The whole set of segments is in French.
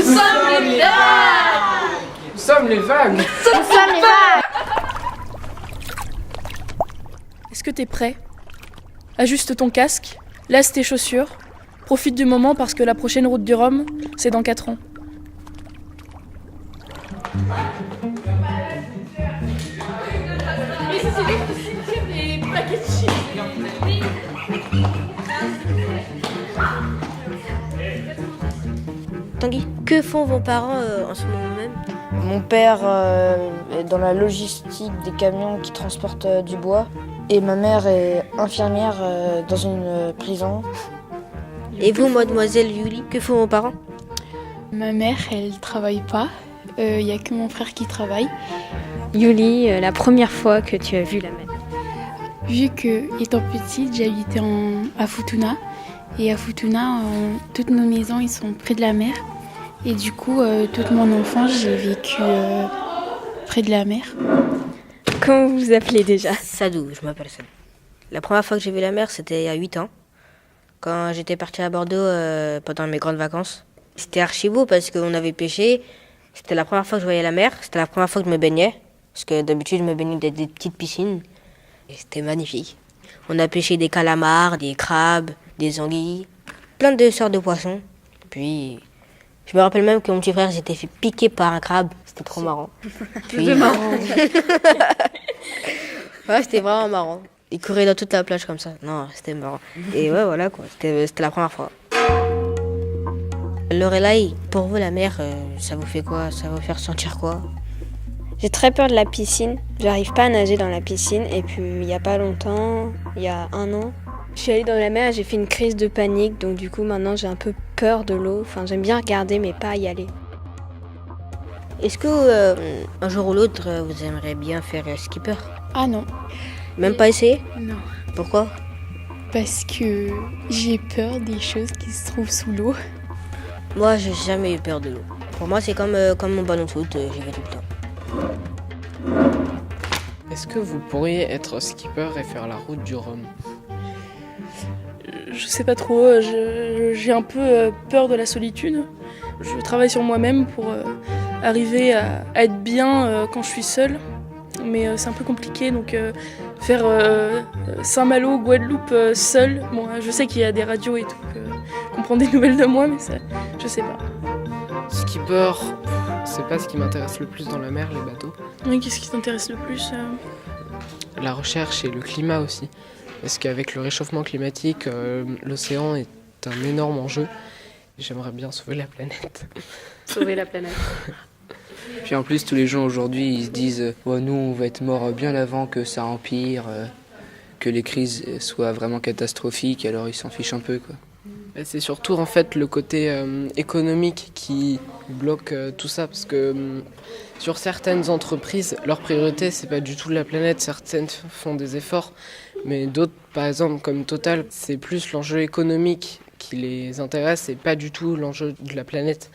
sommes les vagues. Nous sommes les vagues. Nous sommes les vagues. Est-ce que t'es prêt? Ajuste ton casque, laisse tes chaussures, profite du moment parce que la prochaine route du Rhum, c'est dans 4 ans. Tanguy, que font vos parents en ce moment même? Mon père est dans la logistique des camions qui transportent du bois et ma mère est infirmière dans une prison. Et vous, mademoiselle Yuli, que font vos parents? Ma mère, elle travaille pas. Il n'y a que mon frère qui travaille. Yuli, la première fois que tu as vu la mer? Vu que, étant petite, j'habitais à Futuna. Et à Futuna, toutes nos maisons ils sont près de la mer. Et du coup, toute mon enfance, j'ai vécu près de la mer. Comment vous vous appelez déjà? Sadou, je m'appelle Sadou. La première fois que j'ai vu la mer, c'était il y a 8 ans. Quand j'étais parti à Bordeaux pendant mes grandes vacances. C'était archi beau parce qu'on avait pêché. C'était la première fois que je voyais la mer. C'était la première fois que je me baignais. Parce que d'habitude, je me baignais dans des petites piscines. Et c'était magnifique. On a pêché des calamars, des crabes, des anguilles, plein de sortes de poissons. Puis, je me rappelle même que mon petit frère s'était fait piquer par un crabe. C'était trop marrant. C'était marrant. Ouais, c'était vraiment marrant. Il courait dans toute la plage comme ça. Non, c'était marrant. Et ouais, voilà quoi. C'était la première fois. Lorelai, pour vous, la mer, ça vous fait quoi? Ça va vous faire sentir quoi? J'ai très peur de la piscine. J'arrive pas à nager dans la piscine. Et puis, il y a pas longtemps, il y a 1 an, je suis allée dans la mer et j'ai fait une crise de panique. Donc du coup, maintenant, j'ai un peu peur de l'eau. Enfin, j'aime bien regarder, mais pas y aller. Est-ce que un jour ou l'autre, vous aimeriez bien faire skipper? Ah non. Même pas essayer? Non. Pourquoi? Parce que j'ai peur des choses qui se trouvent sous l'eau. Moi, j'ai jamais eu peur de l'eau. Pour moi, c'est comme mon ballon de foot, j'y vais tout le temps. Est-ce que vous pourriez être skipper et faire la route du Rhum? Je sais pas trop, j'ai un peu peur de la solitude. Je travaille sur moi-même pour arriver à être bien quand je suis seule. Mais c'est un peu compliqué, donc faire Saint-Malo, Guadeloupe seule. Bon, je sais qu'il y a des radios et tout, qu'on prend des nouvelles de moi, mais ça, je sais pas. Skipper, c'est pas ce qui m'intéresse le plus dans la mer, les bateaux. Oui, qu'est-ce qui t'intéresse le plus La recherche et le climat aussi. Parce qu'avec le réchauffement climatique, l'océan est un énorme enjeu. J'aimerais bien sauver la planète. Sauver la planète. Puis en plus, tous les gens aujourd'hui, ils se disent oh, nous, on va être morts bien avant que ça empire, que les crises soient vraiment catastrophiques, alors ils s'en fichent un peu, quoi. Et c'est surtout en fait le côté économique qui bloque tout ça, parce que sur certaines entreprises, leur priorité c'est pas du tout la planète. Certaines font des efforts, mais d'autres, par exemple comme Total, c'est plus l'enjeu économique qui les intéresse et pas du tout l'enjeu de la planète.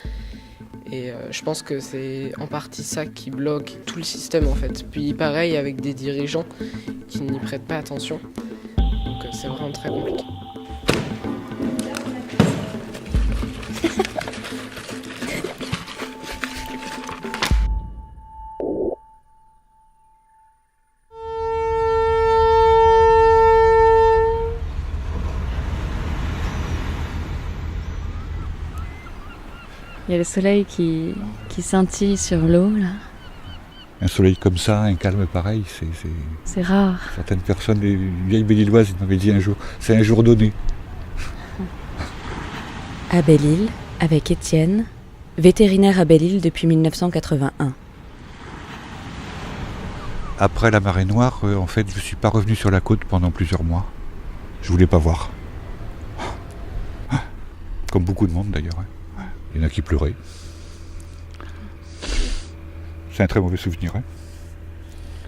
Et je pense que c'est en partie ça qui bloque tout le système en fait. Puis pareil avec des dirigeants qui n'y prêtent pas attention. Donc c'est vraiment très compliqué. Il y a le soleil qui scintille sur l'eau, là. Un soleil comme ça, un calme pareil, c'est rare. Certaines personnes, les vieilles Belle-Îloises, ils m'avaient dit un jour, c'est un jour donné. À Belle-Île, avec Étienne, vétérinaire à Belle-Île depuis 1981. Après la marée noire, en fait, je ne suis pas revenu sur la côte pendant plusieurs mois. Je voulais pas voir. Comme beaucoup de monde d'ailleurs. Il y en a qui pleuraient. C'est un très mauvais souvenir.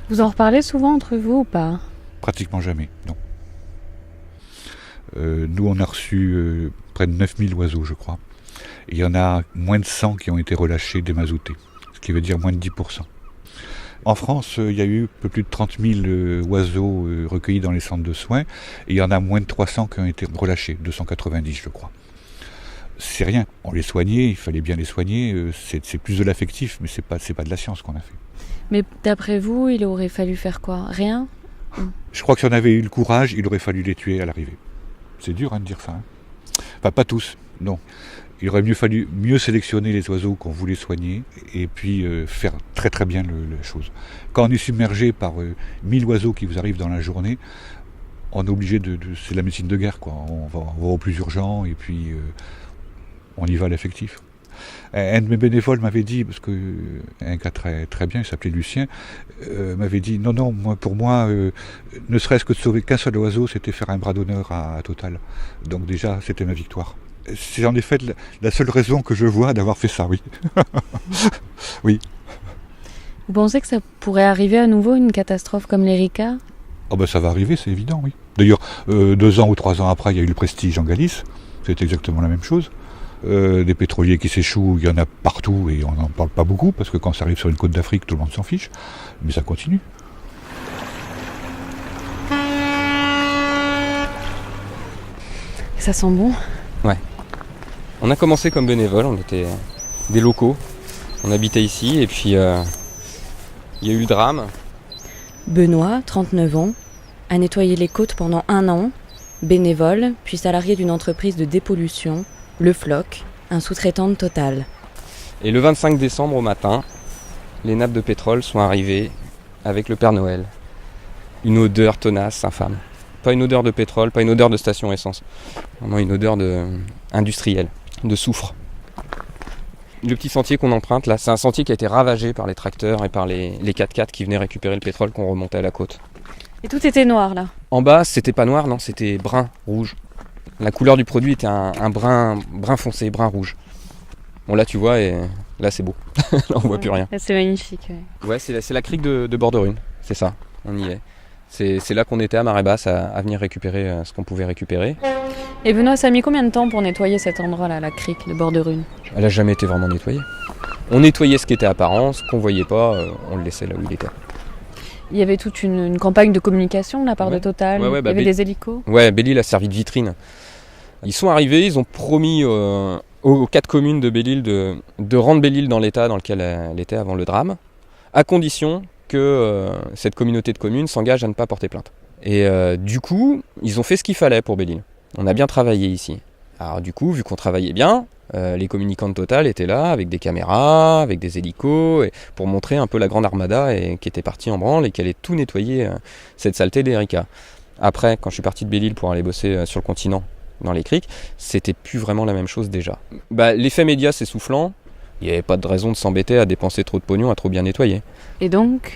Vous en reparlez souvent entre vous ou pas? Pratiquement jamais, non. Nous, on a reçu près de 9000 oiseaux, je crois. Et il y en a moins de 100 qui ont été relâchés, démazoutés. Ce qui veut dire moins de 10%. En France, il y a eu un peu plus de 30 000 oiseaux recueillis dans les centres de soins. Et il y en a moins de 300 qui ont été relâchés, 290 je crois. c'est rien. On les soignait, il fallait bien les soigner, c'est plus de l'affectif, mais c'est pas de la science qu'on a fait. Mais d'après vous, il aurait fallu faire quoi? Rien? Je crois que si on avait eu le courage, il aurait fallu les tuer à l'arrivée. C'est dur de dire ça. Enfin, pas tous, non. Il aurait fallu mieux sélectionner les oiseaux qu'on voulait soigner et puis faire très très bien la chose. Quand on est submergé par 1000 oiseaux qui vous arrivent dans la journée, on est obligé c'est la médecine de guerre, quoi. On va au plus urgent et puis on y va à l'affectif. Un de mes bénévoles m'avait dit, parce que un gars très, très bien, il s'appelait Lucien, m'avait dit non, pour moi, ne serait-ce que de sauver qu'un seul oiseau, c'était faire un bras d'honneur à Total. Donc déjà, c'était ma victoire. C'est en effet la seule raison que je vois d'avoir fait ça, oui. Oui. Vous pensez que ça pourrait arriver à nouveau, une catastrophe comme l'Erika? Oh ben ça va arriver, c'est évident, oui. D'ailleurs, 2 ans ou 3 ans après, il y a eu le Prestige en Galice, c'est exactement la même chose. Des pétroliers qui s'échouent, il y en a partout et on n'en parle pas beaucoup parce que quand ça arrive sur une côte d'Afrique, tout le monde s'en fiche. Mais ça continue. Ça sent bon? Ouais. On a commencé comme bénévoles, on était des locaux. On habitait ici et puis il y a eu le drame. Benoît, 39 ans, a nettoyé les côtes pendant 1 an, bénévole, puis salarié d'une entreprise de dépollution, Le Floc, un sous-traitant de Total. Et le 25 décembre au matin, les nappes de pétrole sont arrivées avec le Père Noël. Une odeur tenace, infâme. Pas une odeur de pétrole, pas une odeur de station essence. Vraiment une odeur industrielle, de soufre. Le petit sentier qu'on emprunte là, c'est un sentier qui a été ravagé par les tracteurs et par les 4x4 qui venaient récupérer le pétrole qu'on remontait à la côte. Et tout était noir là? En bas, c'était pas noir, non, c'était brun, rouge. La couleur du produit était un brun foncé, brun rouge. Bon là tu vois, et là c'est beau. Là on voit plus rien. Là, c'est magnifique. Ouais, c'est la crique de Borderune, c'est ça, on y est. C'est là qu'on était à marée basse à venir récupérer ce qu'on pouvait récupérer. Et Benoît, ça a mis combien de temps pour nettoyer cet endroit-là, la crique de Borderune? Elle a jamais été vraiment nettoyée. On nettoyait ce qui était apparent, ce qu'on voyait pas, on le laissait là où il était. Il y avait toute une campagne de communication de la part de Total, ouais, il y avait des hélicos. Ouais, Belle-Île a servi de vitrine. Ils sont arrivés, ils ont promis aux 4 communes de Belle-Île de rendre Belle-Île dans l'état dans lequel elle était avant le drame, à condition que cette communauté de communes s'engage à ne pas porter plainte. Et du coup, ils ont fait ce qu'il fallait pour Belle-Île. On a bien travaillé ici. Alors du coup, vu qu'on travaillait bien, les communicants de Total étaient là avec des caméras, avec des hélicos, et pour montrer un peu la grande armada qui était partie en branle et qui allait tout nettoyer cette saleté d'Erika. Après, quand je suis parti de Belle-Île pour aller bosser sur le continent, dans les criques, c'était plus vraiment la même chose déjà. L'effet média s'essoufflant, il n'y avait pas de raison de s'embêter à dépenser trop de pognon à trop bien nettoyer. Et donc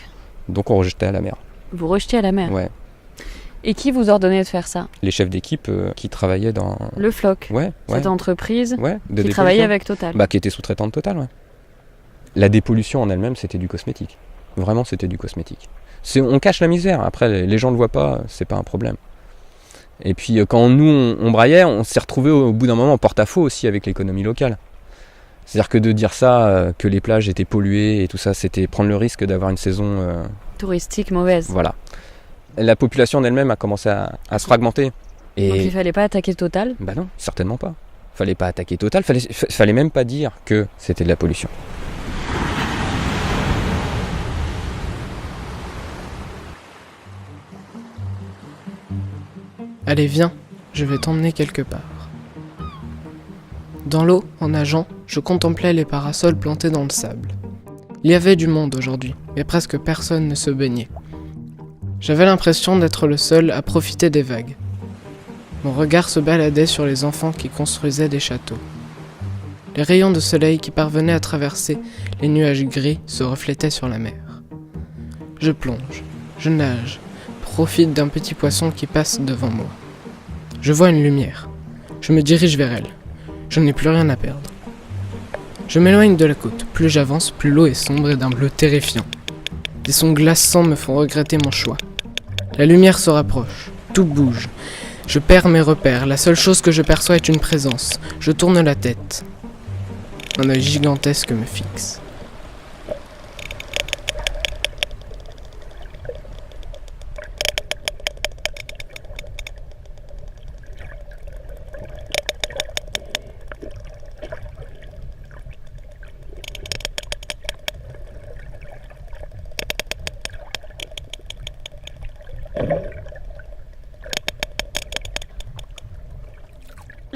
on rejetait à la mer. Vous rejetiez à la mer? Ouais. Et qui vous ordonnait de faire ça? Les chefs d'équipe qui travaillaient dans... Le Floc, cette entreprise qui travaillait avec Total. Qui était sous-traitant de Total, ouais. La dépollution en elle-même, c'était du cosmétique. Vraiment, c'était du cosmétique. On cache la misère, après les gens ne le voient pas, c'est pas un problème. Et puis quand nous, on braillait, on s'est retrouvés au bout d'un moment en porte-à-faux aussi avec l'économie locale. C'est-à-dire que de dire ça, que les plages étaient polluées et tout ça, c'était prendre le risque d'avoir une saison... touristique mauvaise. Voilà. La population en elle-même a commencé à se fragmenter. Et... Donc il fallait pas attaquer Total? Bah non, certainement pas. Fallait pas attaquer Total, fallait même pas dire que c'était de la pollution. Allez, viens, je vais t'emmener quelque part. Dans l'eau, en nageant, je contemplais les parasols plantés dans le sable. Il y avait du monde aujourd'hui, mais presque personne ne se baignait. J'avais l'impression d'être le seul à profiter des vagues. Mon regard se baladait sur les enfants qui construisaient des châteaux. Les rayons de soleil qui parvenaient à traverser les nuages gris se reflétaient sur la mer. Je plonge, je nage, profite d'un petit poisson qui passe devant moi. Je vois une lumière. Je me dirige vers elle. Je n'ai plus rien à perdre. Je m'éloigne de la côte. Plus j'avance, plus l'eau est sombre et d'un bleu terrifiant. Des sons glaçants me font regretter mon choix. La lumière se rapproche. Tout bouge. Je perds mes repères. La seule chose que je perçois est une présence. Je tourne la tête. Un œil gigantesque me fixe.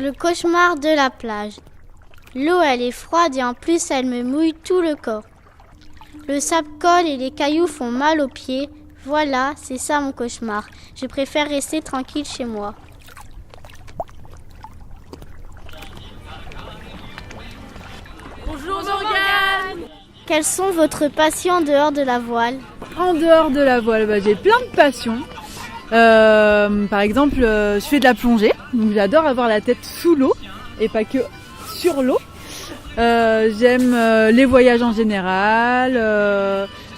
le cauchemar de la plage. L'eau, elle est froide et en plus, elle me mouille tout le corps. Le sable colle et les cailloux font mal aux pieds. Voilà, c'est ça mon cauchemar. Je préfère rester tranquille chez moi. Bonjour Morgane. Quelles sont votre passions en dehors de la voile? En dehors de la voile, j'ai plein de passions. Par exemple, je fais de la plongée. Donc j'adore avoir la tête sous l'eau et pas que sur l'eau. J'aime les voyages en général.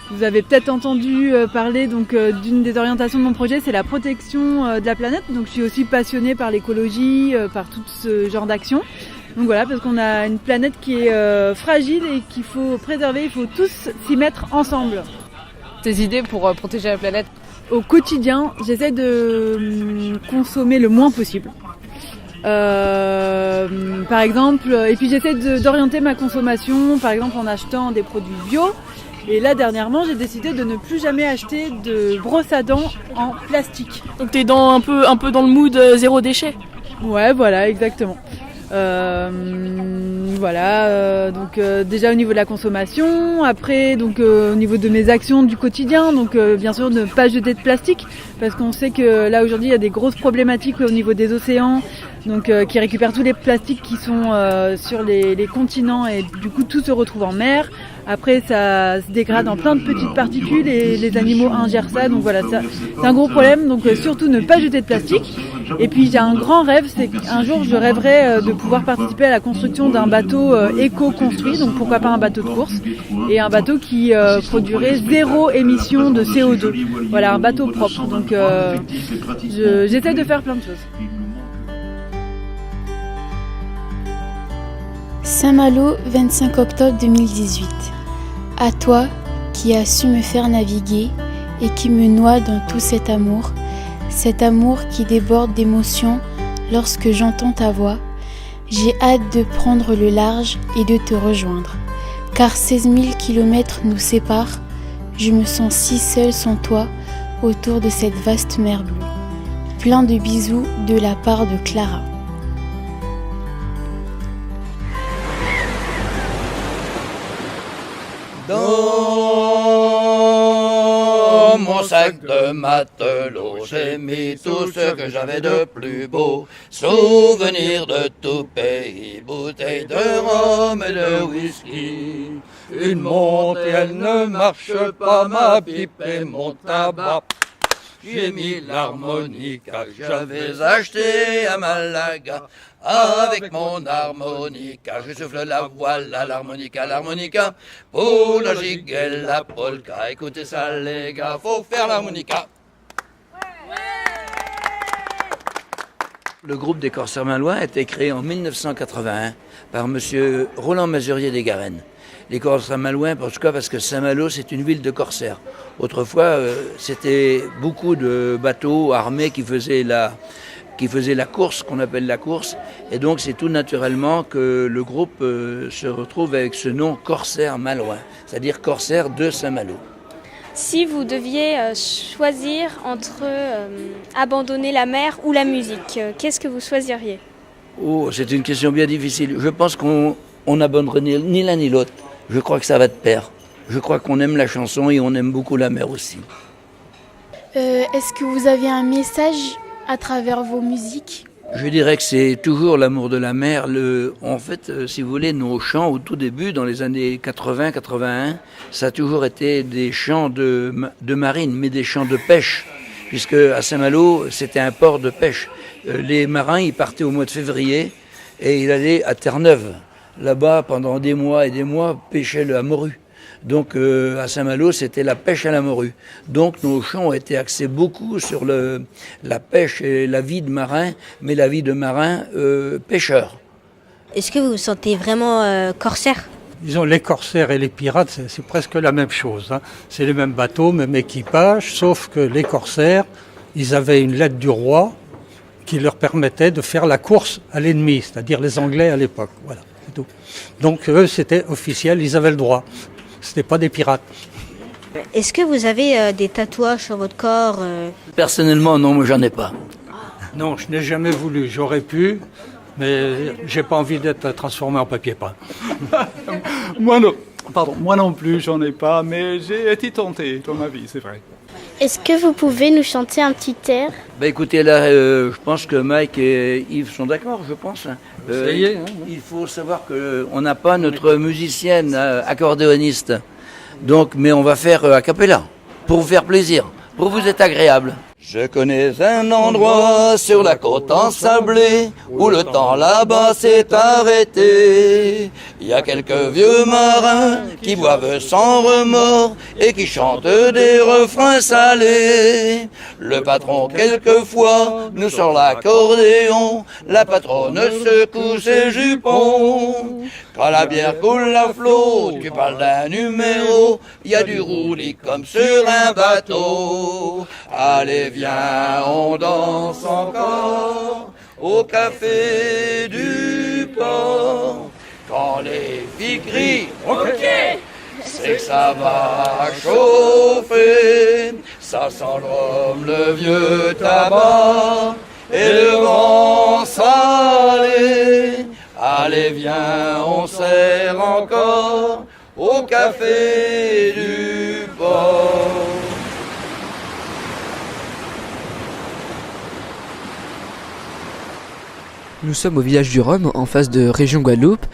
Vous avez peut-être entendu parler d'une des orientations de mon projet, c'est la protection de la planète. Donc je suis aussi passionnée par l'écologie, par tout ce genre d'actions. Donc voilà, parce qu'on a une planète qui est fragile et qu'il faut préserver, il faut tous s'y mettre ensemble. Tes idées pour protéger la planète? Au quotidien, j'essaie de consommer le moins possible. Par exemple, et puis j'essaie d'orienter ma consommation, par exemple en achetant des produits bio. Et là, dernièrement, j'ai décidé de ne plus jamais acheter de brosse à dents en plastique. Donc t'es un peu dans le mood zéro déchet. Ouais, voilà, exactement. Déjà au niveau de la consommation, après au niveau de mes actions du quotidien, bien sûr ne pas jeter de plastique parce qu'on sait que là aujourd'hui il y a des grosses problématiques au niveau des océans, qui récupèrent tous les plastiques qui sont sur les continents et du coup tout se retrouve en mer. Après ça se dégrade en plein de petites particules et les animaux ingèrent ça, donc voilà, c'est un gros problème, donc surtout ne pas jeter de plastique. Et puis j'ai un grand rêve, c'est qu'un jour je rêverais de pouvoir participer à la construction d'un bateau éco-construit, donc pourquoi pas un bateau de course, et un bateau qui produirait 0 émission de CO2. Voilà, un bateau propre. Donc j'essaie de faire plein de choses. Saint-Malo, 25 octobre 2018. À toi qui as su me faire naviguer et qui me noie dans tout cet amour qui déborde d'émotions lorsque j'entends ta voix, j'ai hâte de prendre le large et de te rejoindre. Car 16 000 kilomètres nous séparent, je me sens si seule sans toi autour de cette vaste mer bleue. Plein de bisous de la part de Clara. Dans mon sac de matelot, j'ai mis tout ce que j'avais de plus beau. Souvenirs de tout pays, bouteilles de rhum et de whisky. Une montre et elle ne marche pas, ma pipe et mon tabac. J'ai mis l'harmonica que j'avais acheté à Malaga. Avec mon harmonica, je souffle la voile à l'harmonica, pour la gigue et la polka. Écoutez ça les gars, faut faire l'harmonica. Le groupe des Corsaires Malouins a été créé en 1981 par monsieur Roland Mazurier des Garennes. Les Corsaires Malouins, pourquoi ? Parce que Saint-Malo, c'est une ville de corsaires. Autrefois, c'était beaucoup de bateaux armés qui faisaient la course, qu'on appelle la course. Et donc, c'est tout naturellement que le groupe se retrouve avec ce nom Corsaires Malouins, c'est-à-dire Corsaires de Saint-Malo. Si vous deviez choisir entre abandonner la mer ou la musique, qu'est-ce que vous choisiriez ? Oh, c'est une question bien difficile. Je pense qu'on n'abandonne ni l'un ni l'autre. Je crois que ça va de pair. Je crois qu'on aime la chanson et on aime beaucoup la mer aussi. Est-ce que vous avez un message à travers vos musiques ? Je dirais que c'est toujours l'amour de la mer. En fait, si vous voulez, nos chants au tout début, dans les années 80-81, ça a toujours été des chants de marine, mais des chants de pêche, puisque à Saint-Malo, c'était un port de pêche. Les marins, ils partaient au mois de février et ils allaient à Terre-Neuve. Là-bas, pendant des mois et des mois, pêchaient la morue. Donc à Saint-Malo, c'était la pêche à la morue. Donc nos chants ont été axés beaucoup sur la pêche et la vie de marin, mais la vie de marin pêcheur. Est-ce que vous vous sentez vraiment corsaire ? Disons, les corsaires et les pirates, c'est presque la même chose. Hein. C'est les mêmes bateaux, même équipage, sauf que les corsaires, ils avaient une lettre du roi qui leur permettait de faire la course à l'ennemi, c'est-à-dire les Anglais à l'époque. Voilà, c'est tout. Donc eux, c'était officiel, ils avaient le droit. C'était pas des pirates. Est-ce que vous avez des tatouages sur votre corps Personnellement, non, moi j'en ai pas. Non, je n'ai jamais voulu. J'aurais pu, Mais j'ai pas envie d'être transformé en papier peint. Moi non plus, j'en ai pas, mais j'ai été tenté dans ma vie, c'est vrai. Est-ce que vous pouvez nous chanter un petit air? Écoutez, là, je pense que Mike et Yves sont d'accord, je pense. Il faut savoir qu'on n'a pas notre musicienne accordéoniste. Donc, mais on va faire a cappella, pour vous faire plaisir, pour vous être agréable. Je connais un endroit sur la côte ensablée où le temps là-bas s'est arrêté. Il y a quelques vieux marins qui boivent sans remords et qui chantent des refrains salés. Le patron quelquefois nous sort l'accordéon, la patronne secoue ses jupons. Quand la bière coule à flot, tu parles d'un numéro, il y a du roulis comme sur un bateau. Allez viens, on danse encore au café du port. Quand les filles crient OK, c'est que ça va chauffer. Ça sent le rhum, le vieux tabac et le vent salé. Allez viens, on sert encore au café du port. Nous sommes au village du Rhum, en face de Région Guadeloupe.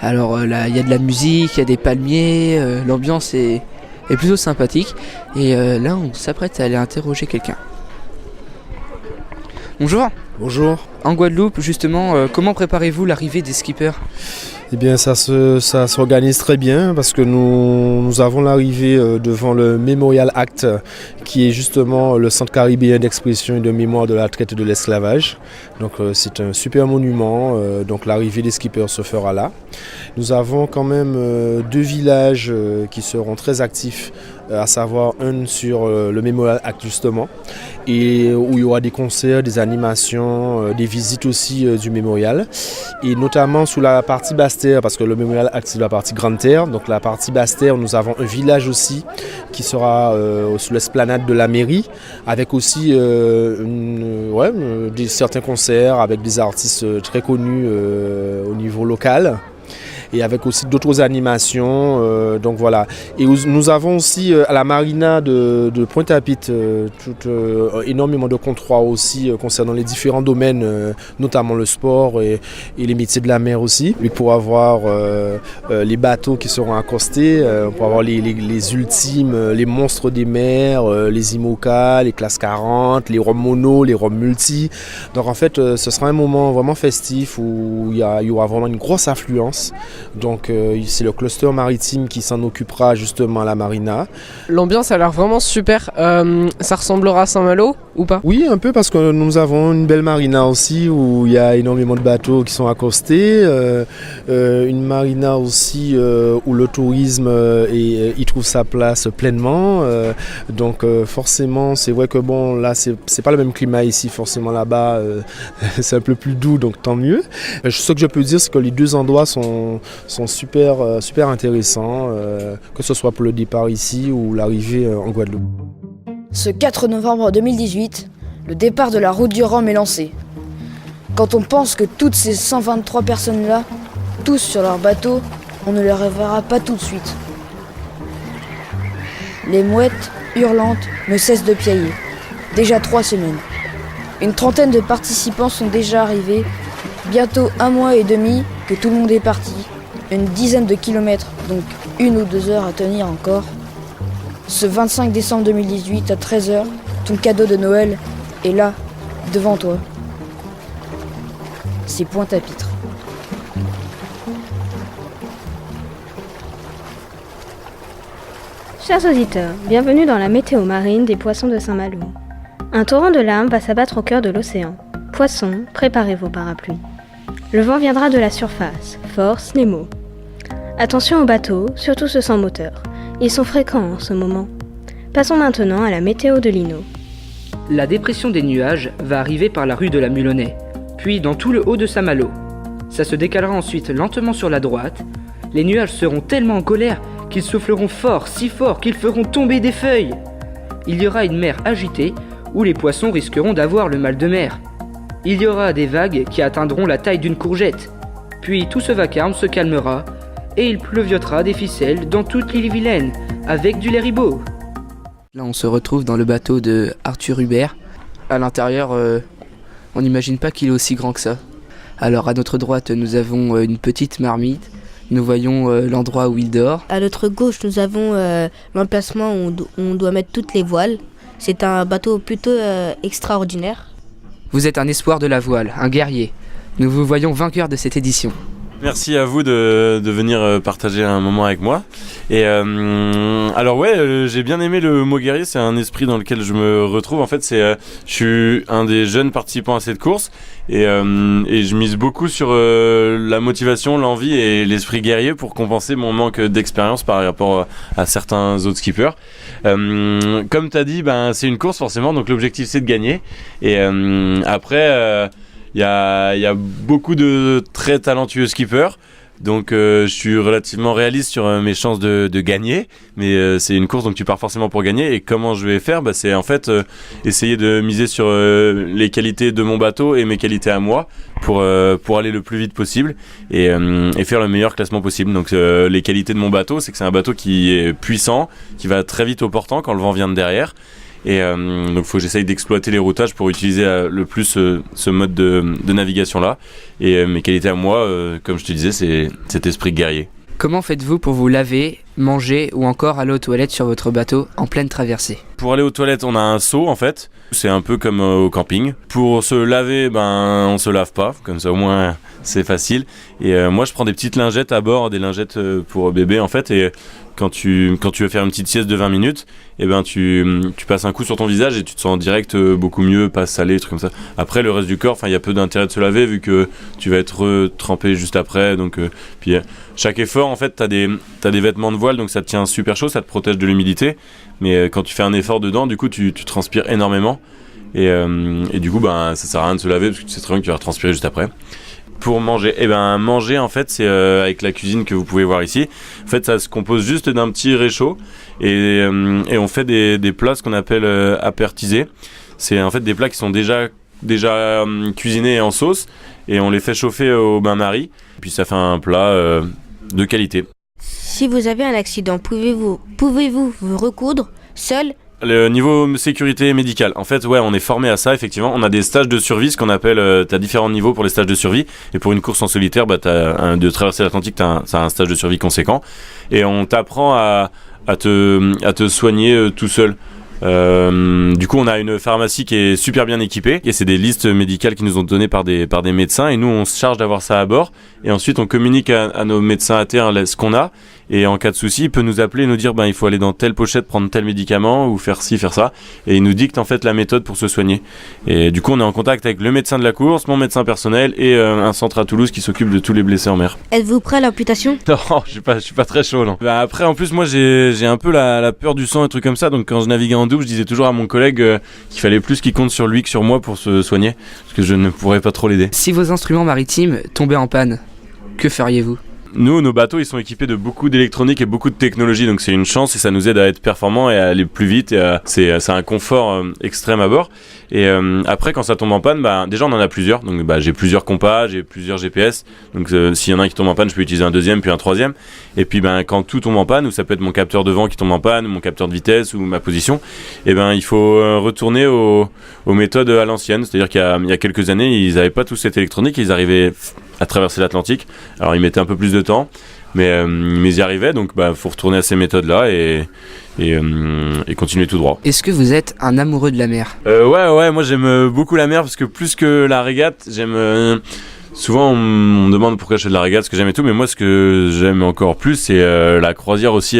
Alors là, il y a de la musique, il y a des palmiers, l'ambiance est plutôt sympathique. Et là, on s'apprête à aller interroger quelqu'un. Bonjour. Bonjour. En Guadeloupe, justement, comment préparez-vous l'arrivée des skippers ? Eh bien, ça s'organise très bien parce que nous avons l'arrivée devant le Memorial Act, qui est justement le centre caribéen d'expression et de mémoire de la traite et de l'esclavage. Donc, c'est un super monument. Donc, l'arrivée des skippers se fera là. Nous avons quand même 2 villages qui seront très actifs, à savoir un sur le Memorial Act justement, et où il y aura des concerts, des animations, des visites aussi du mémorial, et notamment sous la partie Basse-Terre, parce que le Memorial Act c'est la partie Grande-Terre, donc la partie Basse-Terre, nous avons un village aussi qui sera sous l'esplanade de la mairie, avec aussi certains concerts avec des artistes très connus au niveau local. Et avec aussi d'autres animations, donc voilà. Et nous avons aussi à la marina de Pointe-à-Pitre énormément de contrats aussi concernant les différents domaines, notamment le sport et les métiers de la mer aussi. Et pour avoir les bateaux qui seront accostés, pour avoir les ultimes, les monstres des mers, les IMOCA, les classes 40, les rhums mono, les rhums multi. Donc en fait, ce sera un moment vraiment festif où il y aura vraiment une grosse affluence. Donc c'est le cluster maritime qui s'en occupera justement à la marina. L'ambiance a l'air vraiment super. Ça ressemblera à Saint-Malo ou pas ? Oui, un peu, parce que nous avons une belle marina aussi où il y a énormément de bateaux qui sont accostés. Une marina aussi où le tourisme y trouve sa place pleinement. Donc forcément, c'est vrai que bon, là c'est pas le même climat ici, forcément là-bas c'est un peu plus doux, donc tant mieux. Ce que je peux dire, c'est que les 2 endroits sont super intéressants, que ce soit pour le départ ici ou l'arrivée en Guadeloupe. Ce 4 novembre 2018, le départ de la route du Rhum est lancé. Quand on pense que toutes ces 123 personnes-là, tous sur leur bateau, on ne les reverra pas tout de suite. Les mouettes hurlantes ne cessent de piailler. Déjà 3 semaines. Une trentaine de participants sont déjà arrivés. Bientôt 1 mois et demi que tout le monde est parti. Une dizaine de kilomètres, donc 1 ou 2 heures à tenir encore. Ce 25 décembre 2018 à 13h, ton cadeau de Noël est là, devant toi. C'est Pointe-à-Pitre. Chers auditeurs, bienvenue dans la météo marine des poissons de Saint-Malo. Un torrent de larmes va s'abattre au cœur de l'océan. Poissons, préparez vos parapluies. Le vent viendra de la surface, force Nemo. Attention aux bateaux, surtout ceux sans moteur. Ils sont fréquents en ce moment. Passons maintenant à la météo de Lino. La dépression des nuages va arriver par la rue de la Mulonnais, puis dans tout le haut de Saint-Malo. Ça se décalera ensuite lentement sur la droite. Les nuages seront tellement en colère qu'ils souffleront fort, si fort qu'ils feront tomber des feuilles. Il y aura une mer agitée où les poissons risqueront d'avoir le mal de mer. il y aura des vagues qui atteindront la taille d'une courgette. Puis tout ce vacarme se calmera et il pleuviotera des ficelles dans toute l'île-Vilaine avec du lait-ribot. Là, on se retrouve dans le bateau de Arthur Hubert. À l'intérieur, on n'imagine pas qu'il est aussi grand que ça. Alors, à notre droite, nous avons une petite marmite. Nous voyons l'endroit où il dort. À notre gauche, nous avons l'emplacement où on doit mettre toutes les voiles. C'est un bateau plutôt extraordinaire. Vous êtes un espoir de la voile, un guerrier. Nous vous voyons vainqueur de cette édition. Merci à vous de venir partager un moment avec moi. Et alors ouais, j'ai bien aimé le mot guerrier, c'est un esprit dans lequel je me retrouve. En fait, je suis un des jeunes participants à cette course et je mise beaucoup sur la motivation, l'envie et l'esprit guerrier pour compenser mon manque d'expérience par rapport à certains autres skippers. Comme tu as dit, c'est une course forcément, donc l'objectif c'est de gagner. Et après... Il y a beaucoup de très talentueux skippers, donc je suis relativement réaliste sur mes chances de gagner, mais c'est une course donc tu pars forcément pour gagner. Et comment je vais faire, c'est en fait essayer de miser sur les qualités de mon bateau et mes qualités à moi pour aller le plus vite possible et faire le meilleur classement possible. Donc les qualités de mon bateau, c'est que c'est un bateau qui est puissant, qui va très vite au portant quand le vent vient de derrière. Et donc il faut que j'essaye d'exploiter les routages pour utiliser le plus ce mode de navigation là. Et mes qualités à moi, comme je te disais, c'est cet esprit guerrier. Comment faites-vous pour vous laver, manger ou encore aller aux toilettes sur votre bateau en pleine traversée? Pour aller aux toilettes, on a un seau en fait. C'est un peu comme au camping. Pour se laver, on se lave pas, comme ça au moins c'est facile. Et moi je prends des petites lingettes à bord, des lingettes pour bébé en fait. Et quand tu veux faire une petite sieste de 20 minutes, tu passes un coup sur ton visage et tu te sens direct beaucoup mieux, pas salé, trucs comme ça. Après le reste du corps, il y a peu d'intérêt de se laver vu que tu vas être trempé juste après. Donc puis chaque effort en fait t'as des vêtements de voile, donc ça te tient super chaud, ça te protège de l'humidité. Mais quand tu fais un effort dedans, du coup tu transpires énormément et du coup ça sert à rien de se laver parce que tu sais très bien que tu vas transpirer juste après. Pour manger, manger en fait c'est avec la cuisine que vous pouvez voir ici. En fait ça se compose juste d'un petit réchaud et on fait des plats ce qu'on appelle apertisés. C'est en fait des plats qui sont déjà cuisinés en sauce et on les fait chauffer au bain-marie. Puis ça fait un plat de qualité. Si vous avez un accident, pouvez-vous vous recoudre seul? Le niveau sécurité médicale, en fait, on est formé à ça, effectivement. On a des stages de survie, ce qu'on appelle, t'as différents niveaux pour les stages de survie. Et pour une course en solitaire, de traverser l'Atlantique, t'as un stage de survie conséquent. Et on t'apprend à te soigner tout seul. Du coup on a une pharmacie qui est super bien équipée et c'est des listes médicales qui nous ont données par des médecins et nous on se charge d'avoir ça à bord et ensuite on communique à nos médecins à terre ce qu'on a et en cas de souci il peut nous appeler et nous dire il faut aller dans telle pochette prendre tel médicament ou faire ci faire ça et il nous dicte en fait la méthode pour se soigner et du coup on est en contact avec le médecin de la course, mon médecin personnel et un centre à Toulouse qui s'occupe de tous les blessés en mer. Êtes-vous prêt à l'amputation? Non, je suis pas très chaud non. Après en plus moi j'ai un peu la peur du sang et trucs comme ça donc quand je naviguais en double je disais toujours à mon collègue qu'il fallait plus qu'il compte sur lui que sur moi pour se soigner parce que je ne pourrais pas trop l'aider. Si vos instruments maritimes tombaient en panne, que feriez-vous? Nous, nos bateaux, ils sont équipés de beaucoup d'électronique et beaucoup de technologie, donc c'est une chance et ça nous aide à être performants et à aller plus vite. Et c'est un confort extrême à bord. Et après, quand ça tombe en panne, déjà on en a plusieurs. Donc j'ai plusieurs compas, j'ai plusieurs GPS. Donc s'il y en a un qui tombe en panne, je peux utiliser un deuxième, puis un troisième. Et puis quand tout tombe en panne, ou ça peut être mon capteur de vent qui tombe en panne, mon capteur de vitesse ou ma position, il faut retourner aux méthodes à l'ancienne. C'est-à-dire qu'il y a quelques années, ils n'avaient pas tous cette électronique, ils arrivaient à traverser l'Atlantique. Alors ils mettaient un peu plus de temps, mais ils y arrivaient, donc faut retourner à ces méthodes-là et continuer tout droit. Est-ce que vous êtes un amoureux de la mer? Ouais, moi j'aime beaucoup la mer parce que plus que la régate, j'aime... Souvent on me demande pourquoi je fais de la régate, ce que j'aime et tout, mais moi ce que j'aime encore plus c'est la croisière aussi.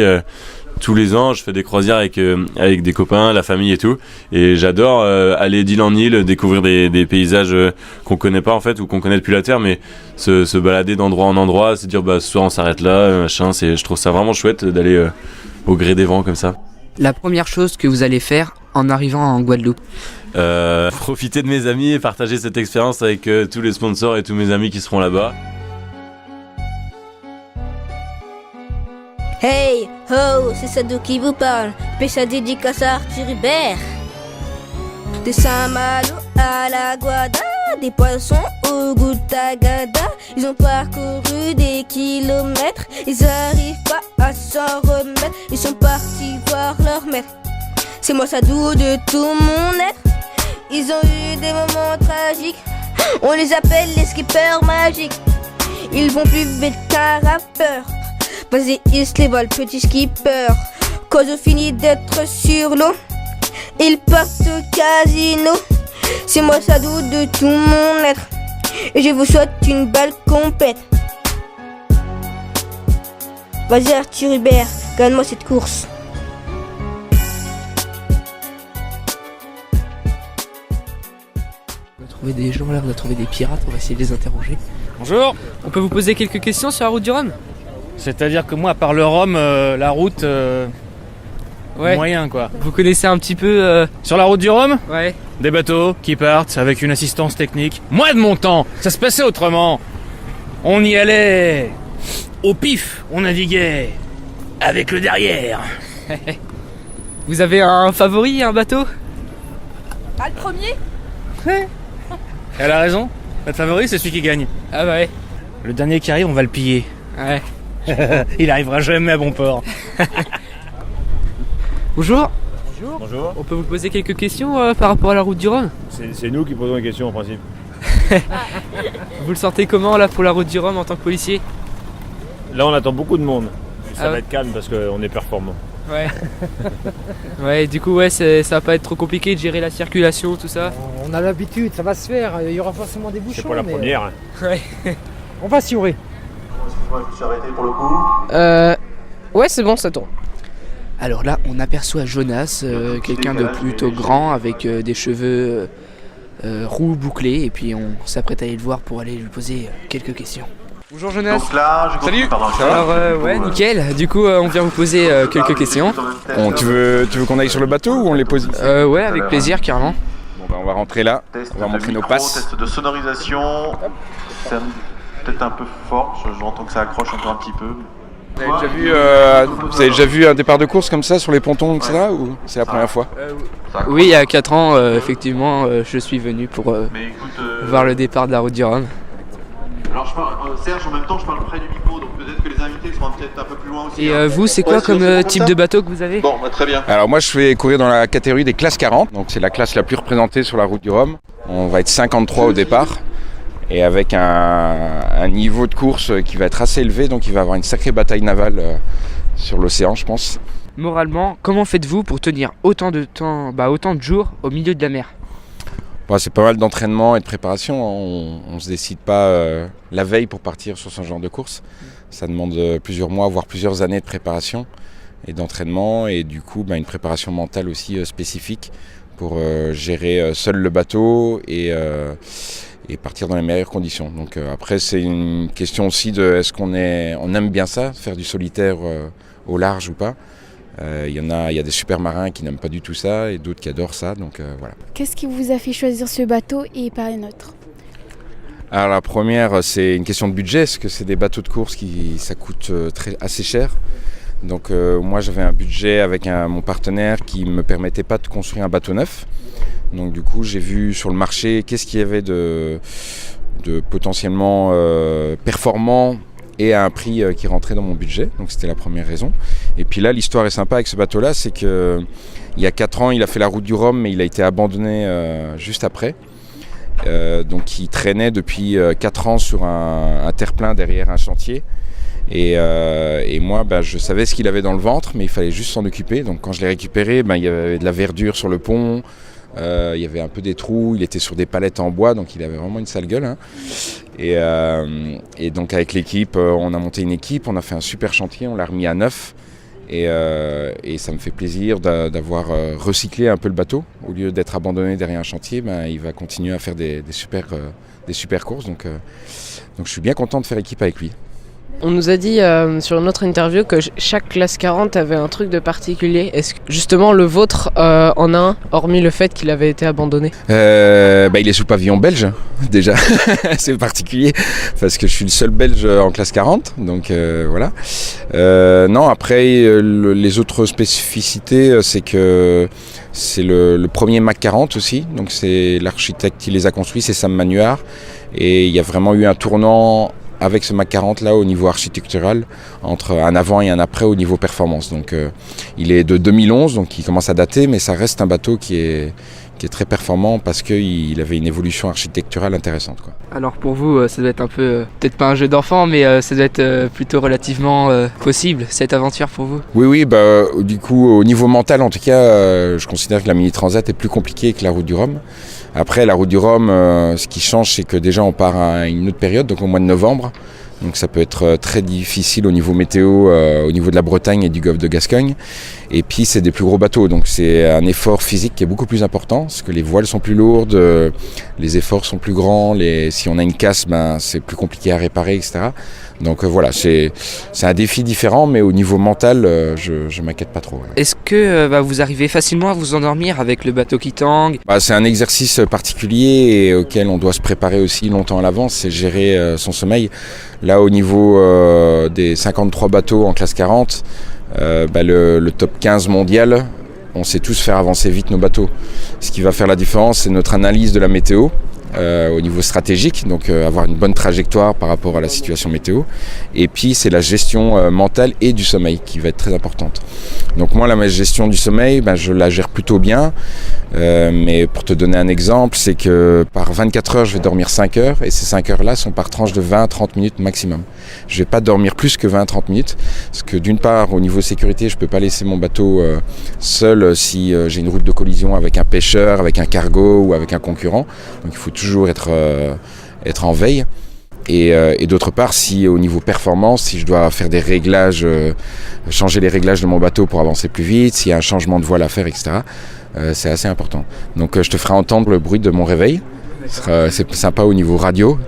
Tous les ans, je fais des croisières avec des copains, la famille et tout. Et j'adore aller d'île en île, découvrir des paysages qu'on connaît pas en fait, ou qu'on connaît depuis la terre, mais se balader d'endroit en endroit, se dire ce soir on s'arrête là, machin. Je trouve ça vraiment chouette d'aller au gré des vents comme ça. La première chose que vous allez faire en arrivant en Guadeloupe? Profiter de mes amis et partager cette expérience avec tous les sponsors et tous mes amis qui seront là-bas. Hey, ho, c'est Sadou qui vous parle. Pêche à dédicace à Arthur Hubert. De Saint-Malo à la Guada, des poissons au goût tagada. Ils ont parcouru des kilomètres, ils arrivent pas à s'en remettre. Ils sont partis voir leur maître. C'est moi Sadou de tout mon être. Ils ont eu des moments tragiques, on les appelle les skippers magiques. Ils vont plus vite qu'un rappeur. Vas-y, ils se les volent, petit skipper. Quand ils ont fini d'être sur l'eau, ils partent au casino. C'est moi Sadou de tout mon être, et je vous souhaite une belle compète. Vas-y Arthur Hubert, gagne-moi cette course. On a trouvé des gens là, on a trouvé des pirates, on va essayer de les interroger. Bonjour. On peut vous poser quelques questions sur la route du Rhum? C'est-à-dire que moi, à part le Rhum, la route, moyen quoi. Vous connaissez un petit peu... Sur la route du Rhum? Ouais. Des bateaux qui partent avec une assistance technique. Moi de mon temps, ça se passait autrement. On y allait au pif, on naviguait avec le derrière. Vous avez un favori, un bateau? Ah, le premier? Ouais. Elle a raison, notre favori c'est celui qui gagne. Ah bah ouais. Le dernier qui arrive, on va le piller. Ouais. Il arrivera jamais à bon port. Bonjour. Bonjour. On peut vous poser quelques questions par rapport à la route du Rhum? C'est nous qui posons les questions en principe. Vous le sentez comment là pour la route du Rhum en tant que policier? Là on attend beaucoup de monde. Ça Ah va ouais. être calme parce qu'on est performant. Ouais. Ouais, du coup ouais, ça va pas être trop compliqué de gérer la circulation, tout ça. On a l'habitude, ça va se faire. Il y aura forcément des bouchons. C'est pas la première. Hein. Ouais. On va s'y ouvrir. Excuse-moi, je me suis arrêté pour le coup. Ouais, c'est bon, ça tourne. Alors là, on aperçoit Jonas, quelqu'un de plutôt grand avec des cheveux roux bouclés, et puis on s'apprête à aller le voir pour aller lui poser quelques questions. Bonjour Jonas. Donc là, je Salut. pardon, Alors ouais, nickel. Du coup, on vient vous poser quelques questions. Tu veux qu'on aille sur le bateau ou on les pose ici? Ouais, avec plaisir, carrément. Bon bah on va rentrer là, on va montrer nos passes. Test de sonorisation. C'est peut-être un peu fort, j'entends que ça accroche encore un petit peu. Vous avez déjà vu un départ de course comme ça sur les pontons, etc. ou c'est la première fois? Oui, il y a 4 ans, effectivement, je suis venu pour voir le départ de la route du Rhum. Alors je parle, Serge, en même temps je parle près du micro, donc peut-être que les invités seront peut-être un peu plus loin aussi. Et vous, c'est quoi comme type de bateau que vous avez? Bon, bah, très bien. Alors moi je fais courir dans la catégorie des classes 40, donc c'est la classe la plus représentée sur la route du Rhum. On va être 53 au départ, et avec un niveau de course qui va être assez élevé, donc il va y avoir une sacrée bataille navale sur l'océan, je pense. Moralement, comment faites-vous pour tenir autant de jours au milieu de la mer? Bon, c'est pas mal d'entraînement et de préparation, on ne se décide pas la veille pour partir sur ce genre de course. Ça demande plusieurs mois, voire plusieurs années de préparation et d'entraînement, et du coup une préparation mentale aussi spécifique pour gérer seul le bateau et partir dans les meilleures conditions. Donc après c'est une question aussi de est-ce qu'on aime bien ça, faire du solitaire au large ou pas. Il y a des super marins qui n'aiment pas du tout ça et d'autres qui adorent ça, donc voilà. Qu'est-ce qui vous a fait choisir ce bateau et pas un autre? Alors la première, c'est une question de budget, parce que c'est des bateaux de course ça coûte assez cher. Donc moi j'avais un budget avec mon partenaire qui ne me permettait pas de construire un bateau neuf. Donc du coup j'ai vu sur le marché qu'est-ce qu'il y avait de potentiellement performant et à un prix qui rentrait dans mon budget, donc c'était la première raison. Et puis là l'histoire est sympa avec ce bateau-là, c'est que il y a 4 ans il a fait la route du Rhum, mais il a été abandonné juste après. Donc il traînait depuis 4 ans sur un terre-plein derrière un chantier. Et moi je savais ce qu'il avait dans le ventre, mais il fallait juste s'en occuper. Donc quand je l'ai récupéré, il y avait de la verdure sur le pont, il y avait un peu des trous, il était sur des palettes en bois, donc il avait vraiment une sale gueule, hein. Et donc avec l'équipe, on a monté une équipe, on a fait un super chantier, on l'a remis à neuf. Et ça me fait plaisir d'avoir recyclé un peu le bateau. Au lieu d'être abandonné derrière un chantier, il va continuer à faire des super courses. Donc je suis bien content de faire équipe avec lui. On nous a dit sur une autre interview que chaque classe 40 avait un truc de particulier. Est-ce que justement le vôtre en a un, hormis le fait qu'il avait été abandonné? Il est sous pavillon belge, déjà. C'est particulier, parce que je suis le seul belge en classe 40, donc voilà. Non, après, les autres spécificités, c'est que c'est le premier Mac 40 aussi, donc c'est l'architecte qui les a construits, c'est Sam Manuard, et il y a vraiment eu un tournant avec ce Mac 40 là au niveau architectural, entre un avant et un après au niveau performance. Donc il est de 2011, donc il commence à dater, mais ça reste un bateau qui est très performant parce qu'il avait une évolution architecturale intéressante, quoi. Alors pour vous, ça doit être un peu, peut-être pas un jeu d'enfant, mais ça doit être plutôt relativement possible, cette aventure pour vous? Oui, du coup, au niveau mental, en tout cas, je considère que la Mini Transat est plus compliquée que la Route du Rhum. Après, la Route du Rhum, ce qui change, c'est que déjà on part à une autre période, donc au mois de novembre. Donc ça peut être très difficile au niveau météo, au niveau de la Bretagne et du golfe de Gascogne. Et puis c'est des plus gros bateaux, donc c'est un effort physique qui est beaucoup plus important, parce que les voiles sont plus lourdes, les efforts sont plus grands, si on a une casse, c'est plus compliqué à réparer, etc. Donc voilà, c'est un défi différent, mais au niveau mental, je m'inquiète pas trop. Est-ce que vous arrivez facilement à vous endormir avec le bateau qui tangue? C'est un exercice particulier et auquel on doit se préparer aussi longtemps à l'avance, c'est gérer son sommeil. Là, au niveau des 53 bateaux en classe 40, le top 15 mondial, on sait tous faire avancer vite nos bateaux. Ce qui va faire la différence, c'est notre analyse de la météo. Au niveau stratégique, donc avoir une bonne trajectoire par rapport à la situation météo. Et puis c'est la gestion mentale et du sommeil qui va être très importante. Donc moi, ma gestion du sommeil, je la gère plutôt bien. Mais pour te donner un exemple, c'est que par 24 heures, je vais dormir 5 heures. Et ces 5 heures-là sont par tranche de 20-30 minutes maximum. Je ne vais pas dormir plus que 20-30 minutes. Parce que d'une part, au niveau sécurité, je ne peux pas laisser mon bateau seul si j'ai une route de collision avec un pêcheur, avec un cargo ou avec un concurrent. Donc il faut toujours être en veille. Et d'autre part, si au niveau performance, si je dois faire des réglages, changer les réglages de mon bateau pour avancer plus vite, s'il y a un changement de voile à faire, etc., c'est assez important. Donc je te ferai entendre le bruit de mon réveil. C'est sympa au niveau radio.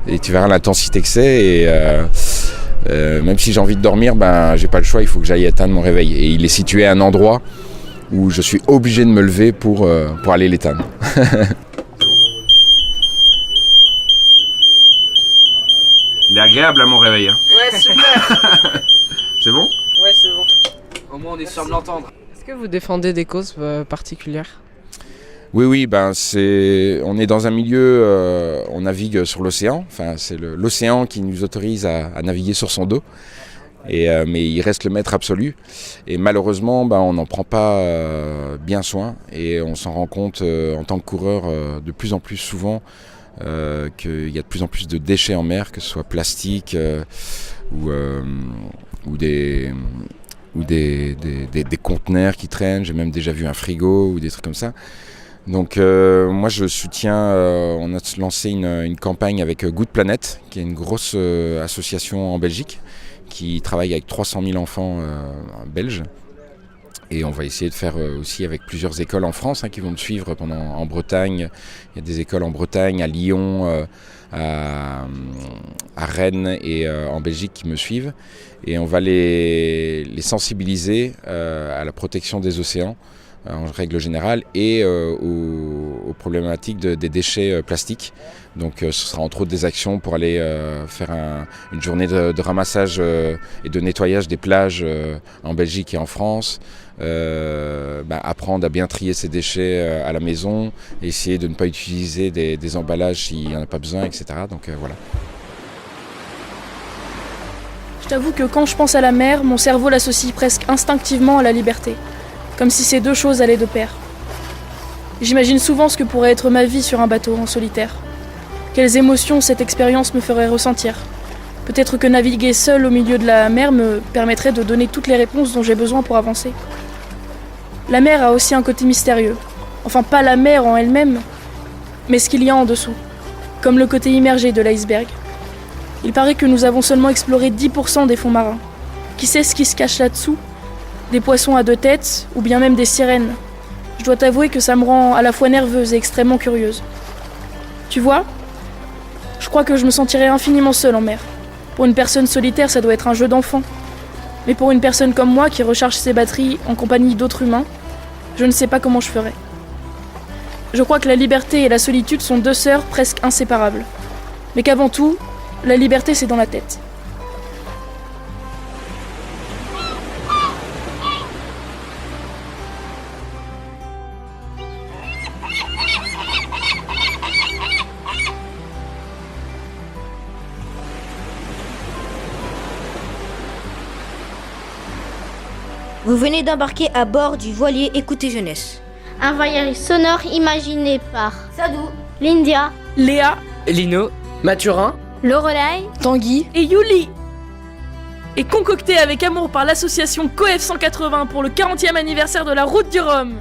Et tu verras l'intensité que c'est. Et même si j'ai envie de dormir, j'ai pas le choix, il faut que j'aille éteindre mon réveil. Et il est situé à un endroit où je suis obligé de me lever pour aller l'éteindre. Il est agréable à mon réveil. Ouais, super. C'est bon? Ouais, c'est bon. Au moins on est sûr de l'entendre. Est-ce que vous défendez des causes particulières? Oui, on est dans un milieu, on navigue sur l'océan. Enfin, c'est l'océan qui nous autorise à naviguer sur son dos. Mais il reste le maître absolu. Et malheureusement, on n'en prend pas bien soin. Et on s'en rend compte en tant que coureur de plus en plus souvent. Qu'il y a de plus en plus de déchets en mer, que ce soit plastique ou des conteneurs qui traînent. J'ai même déjà vu un frigo ou des trucs comme ça. Donc moi je soutiens, on a lancé une campagne avec Good Planet, qui est une grosse association en Belgique, qui travaille avec 300 000 enfants belges. Et on va essayer de faire aussi avec plusieurs écoles en France qui vont me suivre en Bretagne. Il y a des écoles en Bretagne, à Lyon, à Rennes et en Belgique qui me suivent. Et on va les sensibiliser à la protection des océans en règle générale et aux problématiques des déchets plastiques. Donc ce sera entre autres des actions pour aller faire une journée de ramassage et de nettoyage des plages en Belgique et en France. Apprendre à bien trier ses déchets à la maison, essayer de ne pas utiliser des emballages s'il n'y en a pas besoin, etc. Donc voilà. Je t'avoue que quand je pense à la mer, mon cerveau l'associe presque instinctivement à la liberté, comme si ces deux choses allaient de pair. J'imagine souvent ce que pourrait être ma vie sur un bateau en solitaire. Quelles émotions cette expérience me ferait ressentir. Peut-être que naviguer seul au milieu de la mer me permettrait de donner toutes les réponses dont j'ai besoin pour avancer. La mer a aussi un côté mystérieux. Enfin, pas la mer en elle-même, mais ce qu'il y a en dessous, comme le côté immergé de l'iceberg. Il paraît que nous avons seulement exploré 10% des fonds marins. Qui sait ce qui se cache là-dessous? Des poissons à deux têtes, ou bien même des sirènes. Je dois t'avouer que ça me rend à la fois nerveuse et extrêmement curieuse. Tu vois, je crois que je me sentirais infiniment seule en mer. Pour une personne solitaire, ça doit être un jeu d'enfant. Mais pour une personne comme moi qui recharge ses batteries en compagnie d'autres humains, je ne sais pas comment je ferais. Je crois que la liberté et la solitude sont deux sœurs presque inséparables. Mais qu'avant tout, la liberté c'est dans la tête. Vous venez d'embarquer à bord du voilier Écoutez Jeunesse. Un voyage sonore imaginé par Sadou, Lindia, Léa, Lino, Mathurin, Lorelai, Tanguy et Yuli. Et concocté avec amour par l'association COEF 180 pour le 40e anniversaire de la Route du Rhum.